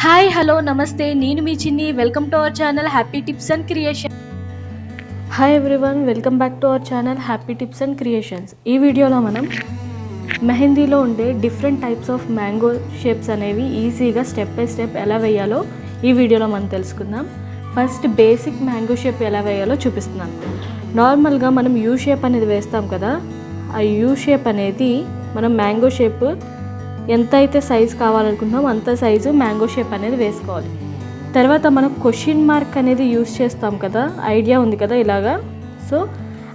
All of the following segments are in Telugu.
హాయ్ హలో నమస్తే నేను మీ చిన్ని welcome to our channel happy tips and creation. Hi everyone, welcome back to our channel happy tips and creations. ఈ వీడియోలో మనం మెహందీలో ఉండే different types of mango shapes అనేవి ఈజీగా స్టెప్ బై స్టెప్ ఎలా వేయాలో ఈ వీడియోలో మనం తెలుసుకుందాం. ఫస్ట్ బేసిక్ మ్యాంగో షేప్ ఎలా వేయాలో చూపిస్తున్నాను. నార్మల్గా మనం యూ షేప్ అనేది వేస్తాం కదా, ఆ యూ షేప్ అనేది మనం మ్యాంగో షేప్ ఎంత అయితే సైజు కావాలనుకుంటున్నామో అంత సైజు మ్యాంగో షేప్ అనేది వేసుకోవాలి. తర్వాత మనం క్వశ్చన్ మార్క్ అనేది యూస్ చేస్తాం కదా, ఐడియా ఉంది కదా ఇలాగా. సో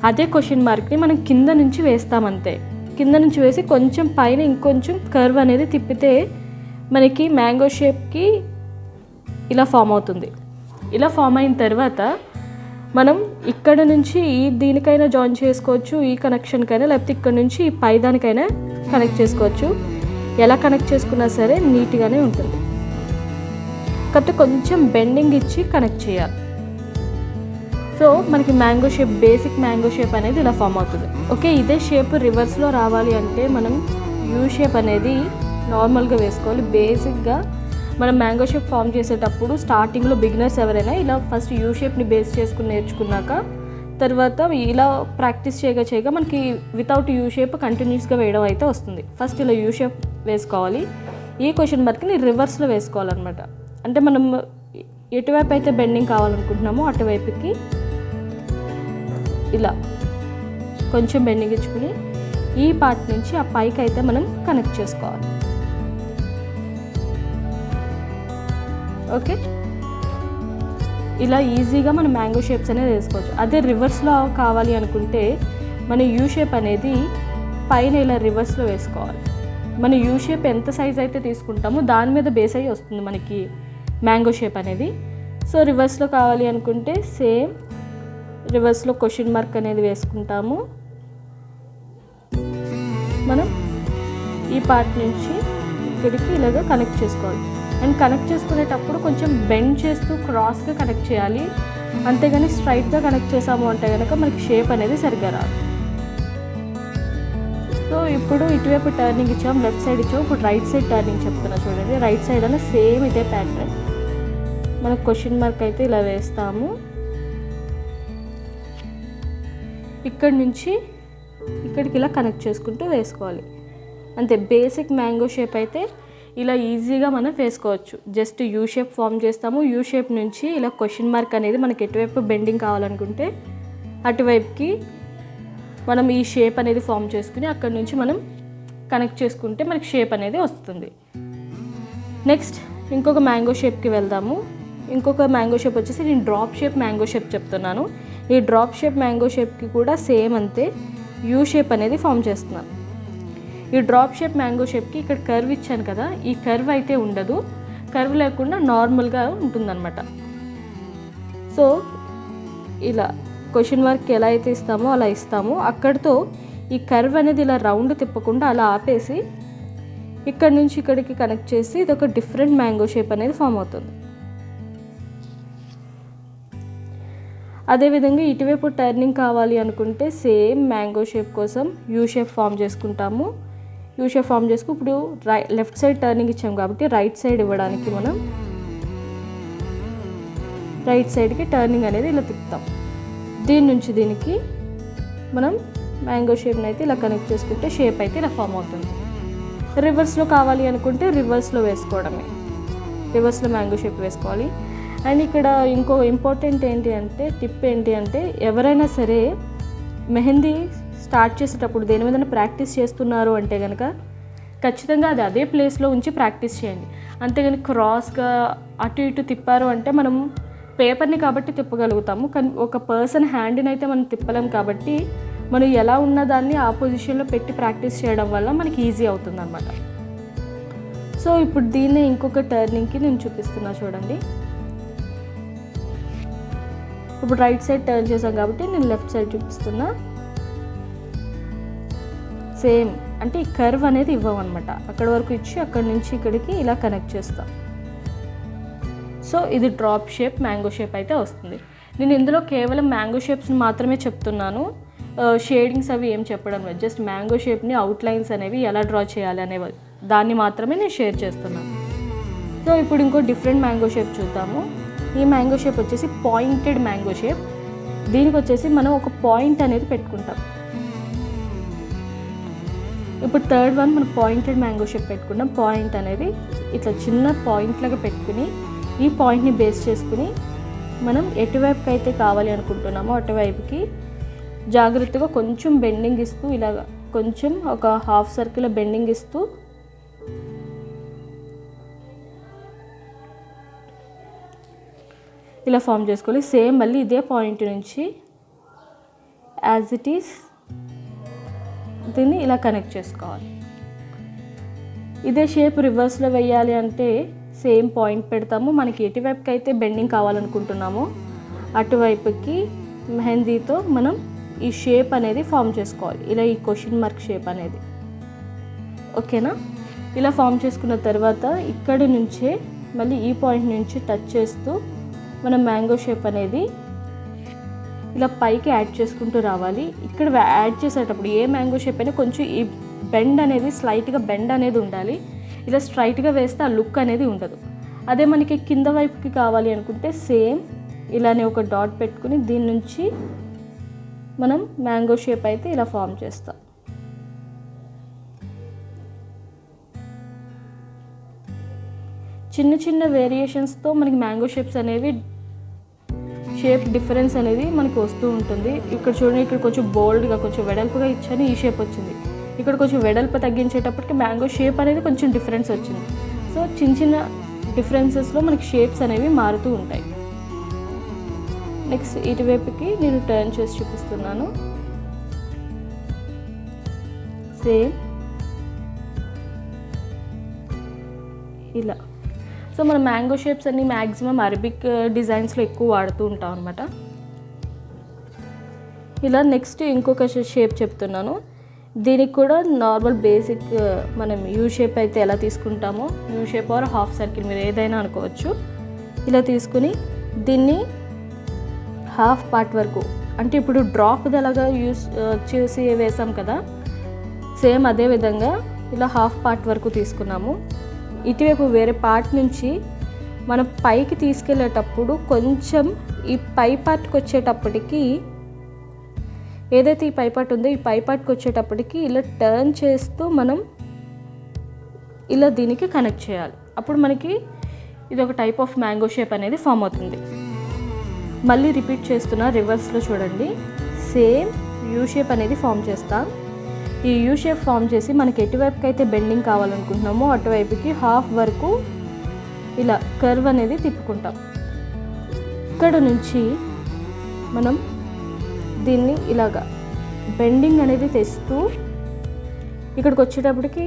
అదే క్వశ్చన్ మార్క్ని మనం కింద నుంచి వేస్తామంతే. కింద నుంచి వేసి కొంచెం పైన ఇంకొంచెం కర్వ్ అనేది తిప్పితే మనకి మ్యాంగో షేప్కి ఇలా ఫామ్ అవుతుంది. ఇలా ఫామ్ అయిన తర్వాత మనం ఇక్కడ నుంచి ఈ దీనికైనా జాయిన్ చేసుకోవచ్చు, ఈ కనెక్షన్కైనా, లేకపోతే ఇక్కడ నుంచి ఈ పై దానికైనా కనెక్ట్ చేసుకోవచ్చు. ఎలా కనెక్ట్ చేసుకున్నా సరే నీట్గానే ఉంటుంది. కాకపోతే కొంచెం బెండింగ్ ఇచ్చి కనెక్ట్ చేయాలి. సో మనకి mango shape, basic mango shape అనేది ఇలా ఫామ్ అవుతుంది. ఓకే, ఇదే షేప్ రివర్స్లో రావాలి అంటే మనం యూ షేప్ అనేది నార్మల్గా వేసుకోవాలి. బేసిక్గా మనం మ్యాంగో షేప్ ఫామ్ చేసేటప్పుడు స్టార్టింగ్లో బిగినర్స్ ఎవరైనా ఇలా ఫస్ట్ యూ షేప్ని బేస్ చేసుకుని నేర్చుకున్నాక తర్వాత ఇలా ప్రాక్టీస్ చేయగా మనకి వితౌట్ యూ షేప్ కంటిన్యూస్గా వేయడం అయితే వస్తుంది. ఫస్ట్ ఇలా యూ షేప్ వేసుకోవాలి. ఈ క్వశ్చన్ మార్క్ని రివర్స్లో వేసుకోవాలన్నమాట. అంటే మనం ఎటువైపు అయితే బెండింగ్ కావాలనుకుంటున్నామో అటువైపుకి ఇలా కొంచెం బెండింగ్ ఇచ్చుకుని ఈ పార్ట్ నుంచి ఆ పైకి అయితే మనం కనెక్ట్ చేసుకోవాలి. ఓకే, ఇలా ఈజీగా మనం మ్యాంగో షేప్స్ అనేది వేసుకోవచ్చు. అదే రివర్స్లో కావాలి అనుకుంటే మన యూ షేప్ అనేది పైన ఇలా రివర్స్లో వేసుకోవాలి. మన యూ షేప్ ఎంత సైజ్ అయితే తీసుకుంటామో దాని మీద బేస్ అయ్యి వస్తుంది మనకి మ్యాంగో షేప్ అనేది. సో రివర్స్లో కావాలి అనుకుంటే సేమ్ రివర్స్లో క్వశ్చన్ మార్క్ అనేది వేసుకుంటాము. మనం ఈ పార్ట్ నుంచి ఇక్కడికి ఇలాగ కనెక్ట్ చేసుకోవాలి. అండ్ కనెక్ట్ చేసుకునేటప్పుడు కొంచెం బెండ్ చేస్తూ క్రాస్గా కనెక్ట్ చేయాలి. అంతేగాని స్ట్రైట్గా కనెక్ట్ చేసాము అంటే కనుక మనకి షేప్ అనేది సరిగ్గా రాదు. సో ఇప్పుడు ఇటువైపు టర్నింగ్ ఇచ్చాము, లెఫ్ట్ సైడ్ ఇచ్చాము. ఇప్పుడు రైట్ సైడ్ టర్నింగ్ చెప్తున్నా చూడండి. రైట్ సైడ్ అన్న సేమ్ ఇదే ప్యాటర్న్. మనకు క్వశ్చన్ మార్క్ అయితే ఇలా వేస్తాము. ఇక్కడ నుంచి ఇక్కడికి ఇలా కనెక్ట్ చేసుకుంటూ వేసుకోవాలి. అంతే, బేసిక్ మ్యాంగో షేప్ అయితే ఇలా ఈజీగా మనం వేసుకోవచ్చు. జస్ట్ యూ షేప్ ఫామ్ చేస్తాము. యూ షేప్ నుంచి ఇలా క్వశ్చన్ మార్క్ అనేది మనకి ఎటువైపు బెండింగ్ కావాలనుకుంటే అటువైపుకి మనం ఈ షేప్ అనేది ఫామ్ చేసుకుని అక్కడ నుంచి మనం కనెక్ట్ చేసుకుంటే మనకి షేప్ అనేది వస్తుంది. నెక్స్ట్ ఇంకొక మ్యాంగో షేప్కి వెళ్దాము. ఇంకొక మ్యాంగో షేప్ వచ్చేసి నేను డ్రాప్ షేప్ మ్యాంగో షేప్ చెప్తున్నాను. ఈ డ్రాప్ షేప్ మ్యాంగో షేప్కి కూడా సేమ్ అంతే యూ షేప్ అనేది ఫామ్ చేస్తున్నాను. ఈ డ్రాప్ షేప్ మ్యాంగో షేప్కి ఇక్కడ కర్వ్ ఇచ్చాను కదా, ఈ కర్వ్ అయితే ఉండదు. కర్వ్ లేకుండా నార్మల్గా ఉంటుందన్నమాట. సో ఇలా క్వశ్చన్ మార్క్ ఎలా అయితే ఇస్తామో అలా ఇస్తాము. అక్కడితో ఈ కర్వ్ అనేది ఇలా రౌండ్ తిప్పకుండా అలా ఆపేసి ఇక్కడ నుంచి ఇక్కడికి కనెక్ట్ చేసి ఇది ఒక డిఫరెంట్ మ్యాంగో షేప్ అనేది ఫామ్ అవుతుంది. అదేవిధంగా ఇటువైపు టర్నింగ్ కావాలి అనుకుంటే సేమ్ మ్యాంగో షేప్ కోసం యూ షేప్ ఫామ్ చేసుకుంటాము. యూ షేప్ ఫామ్ చేసుకు ఇప్పుడు లెఫ్ట్ సైడ్ టర్నింగ్ ఇచ్చాం కాబట్టి రైట్ సైడ్ ఇవ్వడానికి మనం రైట్ సైడ్కి టర్నింగ్ అనేది ఇలా తిప్పుతాం. దీని నుంచి దీనికి మనం మ్యాంగో షేప్ని అయితే ఇలా కనెక్ట్ చేసుకుంటే షేప్ అయితే ఇలా ఫామ్ అవుతుంది. రివర్స్లో కావాలి అనుకుంటే రివర్స్లో వేసుకోవడమే, రివర్స్లో మ్యాంగో షేప్ వేసుకోవాలి. అండ్ ఇక్కడ ఇంకో ఇంపార్టెంట్ టిప్ ఏంటి అంటే ఎవరైనా సరే మెహందీ స్టార్ట్ చేసేటప్పుడు దేని మీద ప్రాక్టీస్ చేస్తున్నారు అంటే కనుక ఖచ్చితంగా అది అదే ప్లేస్లో ఉంచి ప్రాక్టీస్ చేయండి. అంతేగాని క్రాస్గా అటు ఇటు తిప్పారు అంటే మనం పేపర్ని కాబట్టి తిప్పగలుగుతాము, కానీ ఒక పర్సన్ హ్యాండ్ని అయితే మనం తిప్పలేం. కాబట్టి మనం ఎలా ఉన్న దాన్ని ఆ పొజిషన్లో పెట్టి ప్రాక్టీస్ చేయడం వల్ల మనకి ఈజీ అవుతుంది అన్నమాట. సో ఇప్పుడు దీన్ని ఇంకొక టర్నింగ్కి నేను చూపిస్తున్నా చూడండి. ఇప్పుడు రైట్ సైడ్ టర్న్ చేసాం కాబట్టి నేను లెఫ్ట్ సైడ్ చూపిస్తున్నా. సేమ్ అంటే ఈ కర్వ్ అనేది ఇవ్వమన్నమాట. అక్కడ వరకు ఇచ్చి అక్కడి నుంచి ఇక్కడికి ఇలా కనెక్ట్ చేస్తాం. సో ఇది డ్రాప్ షేప్ మ్యాంగో షేప్ అయితే వస్తుంది. నేను ఇందులో కేవలం మ్యాంగో షేప్స్ని మాత్రమే చెప్తున్నాను, షేడింగ్స్ అవి ఏం చెప్పడం లేదు. జస్ట్ మ్యాంగో షేప్ని అవుట్లైన్స్ అనేవి ఎలా డ్రా చేయాలి అనే దాన్ని మాత్రమే నేను షేర్ చేస్తున్నాను. సో ఇప్పుడు ఇంకో డిఫరెంట్ మ్యాంగో షేప్ చూద్దాము. ఈ మ్యాంగో షేప్ వచ్చేసి పాయింటెడ్ మ్యాంగో షేప్. దీనికి వచ్చేసి మనం ఒక పాయింట్ అనేది పెట్టుకుంటాం. ఇప్పుడు థర్డ్ వన్ మనం పాయింటెడ్ మ్యాంగో షేప్ పెట్టుకున్నాం. పాయింట్ అనేది ఇట్లా చిన్న పాయింట్ లాగా పెట్టుకుని ఈ పాయింట్ని బేస్ చేసుకుని మనం ఎటువైపుకి అయితే కావాలి అనుకుంటున్నామో అటువైపుకి జాగ్రత్తగా కొంచెం బెండింగ్ ఇస్తూ ఇలాగ కొంచెం ఒక హాఫ్ సర్కిల్ బెండింగ్ ఇస్తూ ఇలా ఫామ్ చేసుకోవాలి. సేమ్ మళ్ళీ ఇదే పాయింట్ నుంచి యాజ్ ఇట్ ఈస్ దీన్ని ఇలా కనెక్ట్ చేసుకోవాలి. ఇదే షేప్ రివర్స్లో వేయాలి అంటే సేమ్ పాయింట్ పెడతాము. మనకి ఎటువైపుకి అయితే బెండింగ్ కావాలనుకుంటున్నామో అటువైపుకి మెహందీతో మనం ఈ షేప్ అనేది ఫామ్ చేసుకోవాలి. ఇలా ఈ క్వశ్చన్ మార్క్ షేప్ అనేది ఓకేనా. ఇలా ఫామ్ చేసుకున్న తర్వాత ఇక్కడి నుంచే మళ్ళీ ఈ పాయింట్ నుంచి టచ్ చేస్తూ మనం మ్యాంగో షేప్ అనేది ఇలా పైకి యాడ్ చేసుకుంటూ రావాలి. ఇక్కడ యాడ్ చేసేటప్పుడు ఏ మ్యాంగో షేప్ అయినా కొంచెం ఈ బెండ్ అనేది స్లైట్గా బెండ్ అనేది ఉండాలి. ఇలా స్ట్రైట్గా వేస్తే ఆ లుక్ అనేది ఉండదు. అదే మనకి కింద వైపుకి కావాలి అనుకుంటే సేమ్ ఇలానే ఒక డాట్ పెట్టుకుని దీని నుంచి మనం మ్యాంగో షేప్ అయితే ఇలా ఫామ్ చేస్తాం. చిన్న చిన్న వేరియేషన్స్తో మనకి మ్యాంగో షేప్స్ అనేవి షేప్ డిఫరెన్స్ అనేది మనకి వస్తూ ఉంటుంది. ఇక్కడ చూడండి, ఇక్కడ కొంచెం బోల్డ్గా కొంచెం వెడల్పుగా ఇచ్చాను, ఈ షేప్ వచ్చింది. ఇక్కడ కొంచెం వెడల్పు తగ్గించేటప్పటికి మ్యాంగో షేప్ అనేది కొంచెం డిఫరెన్స్ వచ్చింది. సో చిన్న చిన్న డిఫరెన్సెస్లో మనకి షేప్స్ అనేవి మారుతూ ఉంటాయి. నెక్స్ట్ ఇటువైపుకి నేను టర్న్ చేసి చూపిస్తున్నాను. సేమ్ ఇలా. సో మనం మ్యాంగో షేప్స్ అన్ని మ్యాక్సిమం అరబిక్ డిజైన్స్లో ఎక్కువ వాడుతూ ఉంటాం అనమాట. ఇలా నెక్స్ట్ ఇంకొక షేప్ చెప్తున్నాను. దీనికి కూడా నార్మల్ బేసిక్ మనం యూ షేప్ అయితే ఎలా తీసుకుంటామో, U shape or half circle మీరు ఏదైనా అనుకోవచ్చు. ఇలా తీసుకుని దీన్ని హాఫ్ పార్ట్ వరకు, అంటే ఇప్పుడు డ్రాప్ అలాగా యూస్ చేసి వేసాం కదా, సేమ్ అదే విధంగా ఇలా హాఫ్ పార్ట్ వరకు తీసుకున్నాము. ఇటువైపు వేరే పార్ట్ నుంచి మనం పైకి తీసుకెళ్ళేటప్పుడు కొంచెం ఈ పై పార్ట్కి వచ్చేటప్పటికి, ఏదైతే ఈ పై పార్ట్ ఉందో ఈ పై పార్ట్కి వచ్చేటప్పటికి ఇలా టర్న్ చేస్తూ మనం ఇలా దీనికి కనెక్ట్ చేయాలి. అప్పుడు మనకి ఇది ఒక టైప్ ఆఫ్ మ్యాంగో షేప్ అనేది ఫామ్ అవుతుంది. మళ్ళీ రిపీట్ చేస్తున్నా, రివర్స్లో చూడండి. సేమ్ యూ షేప్ అనేది ఫామ్ చేస్తాం. ఈ యూ షేప్ ఫామ్ చేసి మనకి ఎటువైపుకి అయితే బెండింగ్ కావాలనుకుంటున్నామో అటువైపుకి హాఫ్ వరకు ఇలా కర్వ్ అనేది తిప్పుకుంటాం. ఇక్కడ నుంచి మనం దీన్ని ఇలాగా బెండింగ్ అనేది తెస్తూ ఇక్కడికి వచ్చేటప్పటికి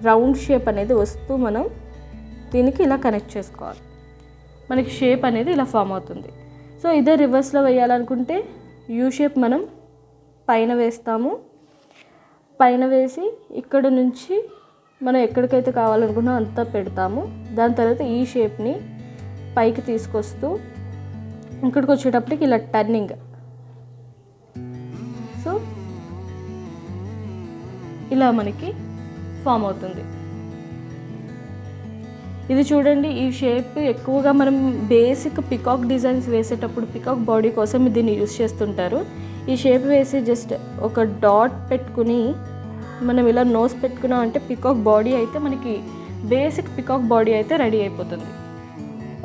రౌండ్ షేప్ అనేది వస్తూ మనం దీనికి ఇలా కనెక్ట్ చేసుకోవాలి. మనకి షేప్ అనేది ఇలా ఫామ్ అవుతుంది. సో ఇదే రివర్స్లో వేయాలనుకుంటే యూ షేప్ మనం పైన వేస్తాము. పైన వేసి ఇక్కడ నుంచి మనం ఎక్కడికైతే కావాలనుకున్నామో అంతా పెడతాము. దాని తర్వాత ఈ షేప్ని పైకి తీసుకొస్తూ ఇక్కడికి వచ్చేటప్పటికి ఇలా టర్నింగ్. సో ఇలా మనకి ఫామ్ అవుతుంది. ఇది చూడండి, ఈ షేప్ ఎక్కువగా మనం బేసిక్ పికాక్ డిజైన్స్ వేసేటప్పుడు పికాక్ బాడీ కోసం దీన్ని యూస్ చేస్తుంటారు. ఈ షేప్ వేసి జస్ట్ ఒక డాట్ పెట్టుకుని మనం ఇలా నోస్ పెట్టుకున్నాం అంటే పికాక్ బాడీ అయితే మనకి బేసిక్ పికాక్ బాడీ అయితే రెడీ అయిపోతుంది.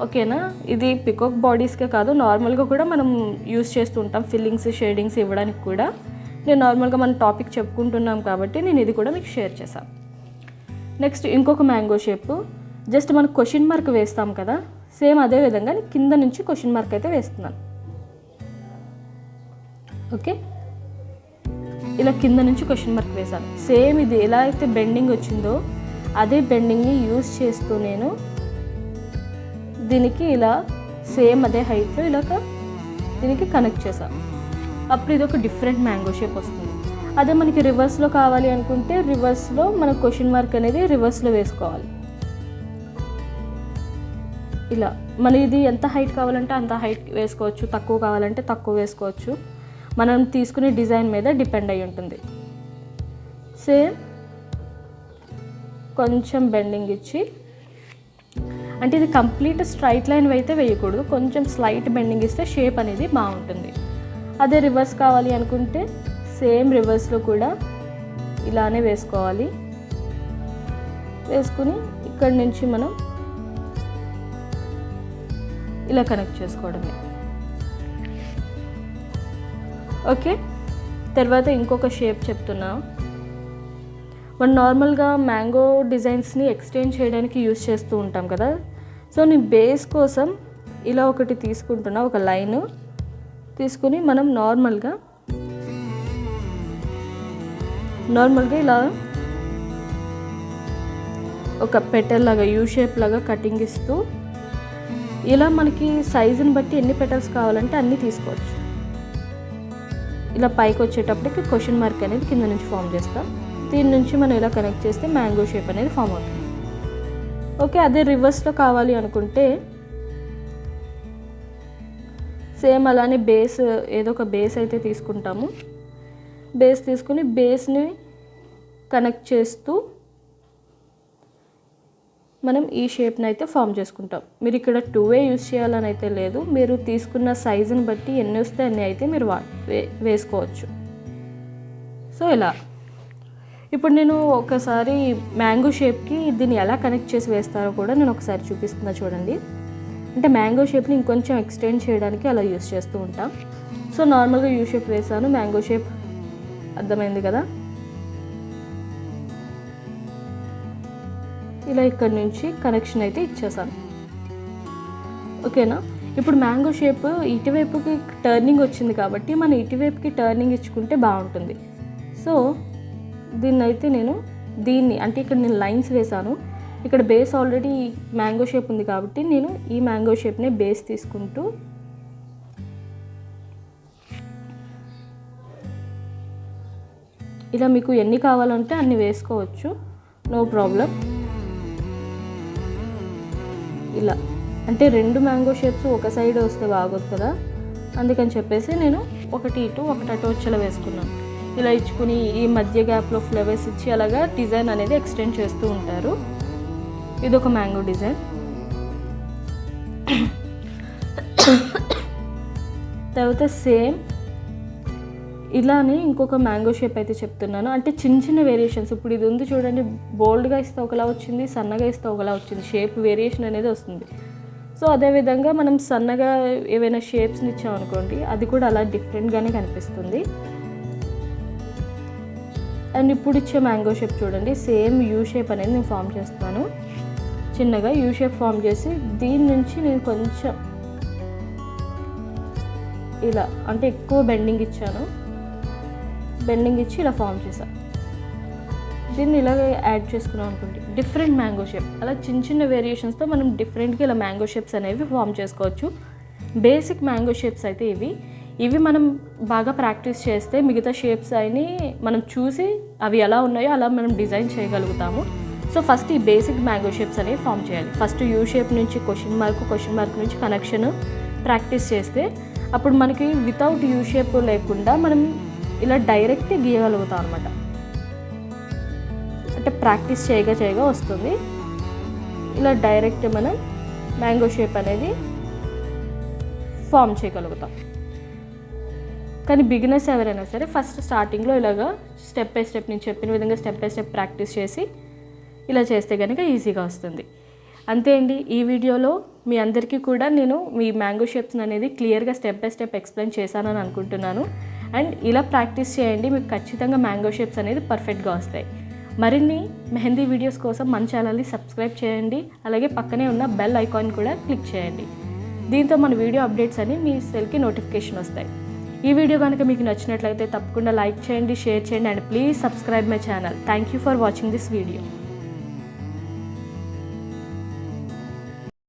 ఓకేనా. ఇది పికాక్ బాడీస్కే కాదు, నార్మల్గా కూడా మనం యూస్ చేస్తుంటాం ఫిల్లింగ్స్ షేడింగ్స్ ఇవ్వడానికి కూడా. నేను నార్మల్గా మన టాపిక్ చెప్పుకుంటున్నాం కాబట్టి నేను ఇది కూడా మీకు షేర్ చేశాను. నెక్స్ట్ ఇంకొక మ్యాంగో షేప్, జస్ట్ మనం క్వశ్చన్ మార్క్ వేస్తాం కదా, సేమ్ అదే విధంగా కింద నుంచి క్వశ్చన్ మార్క్ అయితే వేస్తున్నాను. ఓకే, ఇలా కింద నుంచి క్వశ్చన్ మార్క్ వేసాను. సేమ్ ఇది ఎలా అయితే బెండింగ్ వచ్చిందో అదే బెండింగ్ని యూజ్ చేస్తూ నేను దీనికి ఇలా సేమ్ అదే హైట్లో ఇలాగ దీనికి కనెక్ట్ చేశాను. అప్పుడు ఇది ఒక డిఫరెంట్ మ్యాంగో షేప్ వస్తుంది. అదే మనకి రివర్స్లో కావాలి అనుకుంటే రివర్స్లో మన క్వశ్చన్ మార్క్ అనేది రివర్స్లో వేసుకోవాలి. ఇలా మన ఇది ఎంత హైట్ కావాలంటే అంత హైట్ వేసుకోవచ్చు, తక్కువ కావాలంటే తక్కువ వేసుకోవచ్చు. మనం తీసుకునే డిజైన్ మీద డిపెండ్ అయి ఉంటుంది. సేమ్ కొంచెం బెండింగ్ ఇచ్చి అంటే ఇది కంప్లీట్ స్ట్రైట్ లైన్ అయితే వేయకూడదు, కొంచెం స్లైట్ బెండింగ్ ఇస్తే షేప్ అనేది బాగుంటుంది. అదే రివర్స్ కావాలి అనుకుంటే సేమ్ రివర్స్లో కూడా ఇలానే వేసుకోవాలి. వేసుకుని ఇక్కడి నుంచి మనం ఇలా కనెక్ట్ చేసుకోవడమే. ఓకే, తర్వాత ఇంకొక షేప్ చెప్తున్నా. మనం నార్మల్గా మ్యాంగో డిజైన్స్ని ఎక్స్టెండ్ చేయడానికి యూజ్ చేస్తూ ఉంటాం కదా. సో నేను బేస్ కోసం ఇలా ఒకటి తీసుకుంటున్నా, ఒక లైన్ తీసుకుని మనం నార్మల్గా ఇలా ఒక పెటల్ లాగా యూ షేప్ లాగా కటింగ్ ఇస్తూ ఇలా మనకి సైజుని బట్టి ఎన్ని పెటల్స్ కావాలంటే అన్నీ తీసుకోవచ్చు. ఇలా పైకి వచ్చేటప్పటికి క్వశ్చన్ మార్క్ అనేది కింద నుంచి ఫామ్ చేస్తాం. దీని నుంచి మనం ఇలా కనెక్ట్ చేస్తే మ్యాంగో షేప్ అనేది ఫామ్ అవుతుంది. ఓకే, అదే రివర్స్లో కావాలి అనుకుంటే సేమ్ అలానే బేస్ ఏదో ఒక బేస్ అయితే తీసుకుంటాము. బేస్ తీసుకుని బేస్ని కనెక్ట్ చేస్తూ మనం ఈ షేప్ని అయితే ఫామ్ చేసుకుంటాం. మీరు ఇక్కడ 2 యూజ్ చేయాలని అయితే లేదు, మీరు తీసుకున్న సైజుని బట్టి ఎన్ని వస్తే అన్నీ అయితే మీరు వేసుకోవచ్చు. సో ఇలా ఇప్పుడు నేను ఒకసారి మ్యాంగో షేప్కి దీన్ని ఎలా కనెక్ట్ చేసి వేస్తారో కూడా నేను ఒకసారి చూపిస్తున్నా చూడండి. అంటే మ్యాంగో షేప్ని ఇంకొంచెం ఎక్స్టెండ్ చేయడానికి అలా యూజ్ చేస్తూ ఉంటాం. సో నార్మల్గా యూ షేప్ వేసాను, మ్యాంగో షేప్ అర్థమైంది కదా. ఇలా ఇక్కడ నుంచి కనెక్షన్ అయితే ఇచ్చేసాను. ఓకేనా, ఇప్పుడు మ్యాంగో షేప్ ఇటువైపుకి టర్నింగ్ వచ్చింది కాబట్టి మనం ఇటువైపుకి టర్నింగ్ ఇచ్చుకుంటే బాగుంటుంది. సో దీన్ని అంటే ఇక్కడ నేను లైన్స్ వేసాను, ఇక్కడ బేస్ ఆల్రెడీ మ్యాంగో షేప్ ఉంది కాబట్టి నేను ఈ మ్యాంగో షేప్నే బేస్ తీసుకుంటూ ఇలా మీకు ఎన్ని కావాలంటే అన్ని వేసుకోవచ్చు, నో ప్రాబ్లం. ఇలా అంటే 2 మ్యాంగో షేప్స్ ఒక సైడ్ వస్తే బాగోదు కదా, అందుకని చెప్పేసి నేను ఒకటి ఇటు ఒకటి అటు వచ్చేలా వేసుకున్నాను. ఇలా ఇచ్చుకుని ఈ మధ్య గ్యాప్లో ఫ్లవర్స్ ఇచ్చి అలాగా డిజైన్ అనేది ఎక్స్టెండ్ చేస్తూ ఉంటారు. ఇదొక మ్యాంగో డిజైన్. తర్వాత సేమ్ ఇలానే ఇంకొక మ్యాంగో షేప్ అయితే చెప్తున్నాను. అంటే చిన్న వేరియేషన్స్. ఇప్పుడు ఇది ఉంది చూడండి, బోల్డ్గా ఇస్తే ఒకలా వచ్చింది, సన్నగా ఇస్తే ఒకలా వచ్చింది, షేప్ వేరియేషన్ అనేది వస్తుంది. సో అదేవిధంగా మనం సన్నగా ఏవైనా షేప్స్ని ఇచ్చామనుకోండి, అది కూడా అలా డిఫరెంట్గానే కనిపిస్తుంది. అండ్ ఇప్పుడు ఇచ్చే మ్యాంగో షేప్ చూడండి, సేమ్ యూ షేప్ అనేది నేను ఫామ్ చేస్తున్నాను. చిన్నగా యూ షేప్ ఫామ్ చేసి దీని నుంచి నేను కొంచెం ఇలా అంటే ఎక్కువ బెండింగ్ ఇచ్చాను, బెండింగ్ ఇచ్చి ఇలా ఫామ్ చేశాను. దీన్ని ఇలాగే యాడ్ చేసుకున్నాం అనుకోండి, డిఫరెంట్ మ్యాంగో షేప్. అలా చిన్న వేరియేషన్స్తో మనం డిఫరెంట్గా ఇలా మ్యాంగో షేప్స్ అనేవి ఫామ్ చేసుకోవచ్చు. బేసిక్ మ్యాంగో షేప్స్ అయితే ఇవి మనం బాగా ప్రాక్టీస్ చేస్తే మిగతా షేప్స్ అయినా మనం చూసి అవి ఎలా ఉన్నాయో అలా మనం డిజైన్ చేయగలుగుతాము. సో ఫస్ట్ ఈ బేసిక్ మ్యాంగో షేప్స్ అనేవి ఫామ్ చేయాలి. ఫస్ట్ యూ షేప్ నుంచి క్వశ్చన్ మార్క్ నుంచి కనెక్షన్ ప్రాక్టీస్ చేస్తే అప్పుడు మనకి వితౌట్ యూ షేప్ లేకుండా మనం ఇలా డైరెక్ట్ గీయగలుగుతాం అనమాట. అంటే ప్రాక్టీస్ చేయగా వస్తుంది. ఇలా డైరెక్ట్ మనం మ్యాంగో షేప్ అనేది ఫామ్ చేయగలుగుతాం. కానీ బిగినర్స్ ఎవరైనా సరే ఫస్ట్ స్టార్టింగ్లో ఇలాగా స్టెప్ బై స్టెప్ నేను చెప్పిన విధంగా స్టెప్ బై స్టెప్ ప్రాక్టీస్ చేసి ఇలా చేస్తే కనుక ఈజీగా వస్తుంది. అంతే అండి, ఈ వీడియోలో మీ అందరికీ కూడా నేను మీ మ్యాంగో షేప్స్ అనేది క్లియర్గా స్టెప్ బై స్టెప్ ఎక్స్ప్లెయిన్ చేశానని అనుకుంటున్నాను. అండ్ ఇలా ప్రాక్టీస్ చేయండి, మీకు ఖచ్చితంగా మ్యాంగో షేప్స్ అనేది పర్ఫెక్ట్గా వస్తాయి. మరిన్ని మెహందీ వీడియోస్ కోసం మన ఛానల్ని సబ్స్క్రైబ్ చేయండి, అలాగే పక్కనే ఉన్న బెల్ ఐకాన్ కూడా క్లిక్ చేయండి. దీంతో మన వీడియో అప్డేట్స్ అని మీ సెల్కి నోటిఫికేషన్ వస్తాయి. ఈ వీడియో కనుక మీకు నచ్చినట్లయితే తప్పకుండా లైక్ చేయండి, షేర్ చేయండి and please subscribe my channel. Thank you for watching this video.